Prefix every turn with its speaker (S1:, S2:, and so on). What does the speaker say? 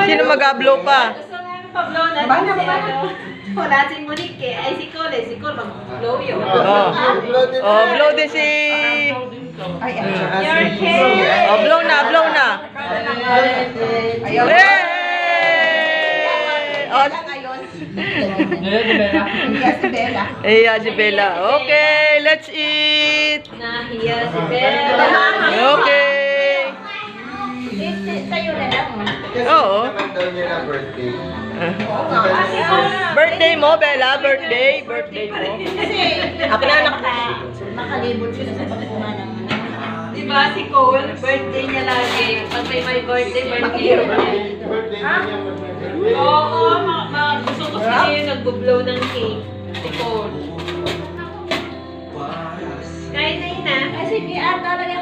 S1: Sino mag-blow pa?
S2: Gusto nga pa-blow na si ano. Wala si Monique eh. Ay si Cole. Si Cole mag-blow yun.
S1: Oh, blow din si...
S2: Your cake.
S1: Oh, blow na, blow na. Yay! Oh, iya si Bella. Okay, let's eat.
S2: Nahiya si Bella.
S1: Okay.
S2: Sa'yo na lang.
S1: Oo.
S3: birthday.
S1: Birthday mo, Bella? Birthday mo.
S2: Ako na anak ka. Makalibot siya sa pagkuha ng diba si Cole, birthday niya lagi. Pag may birthday niya. Oo, gusto niya yung nag-blow ng cake. Si Cole. Kain na yun ah. Kasi talaga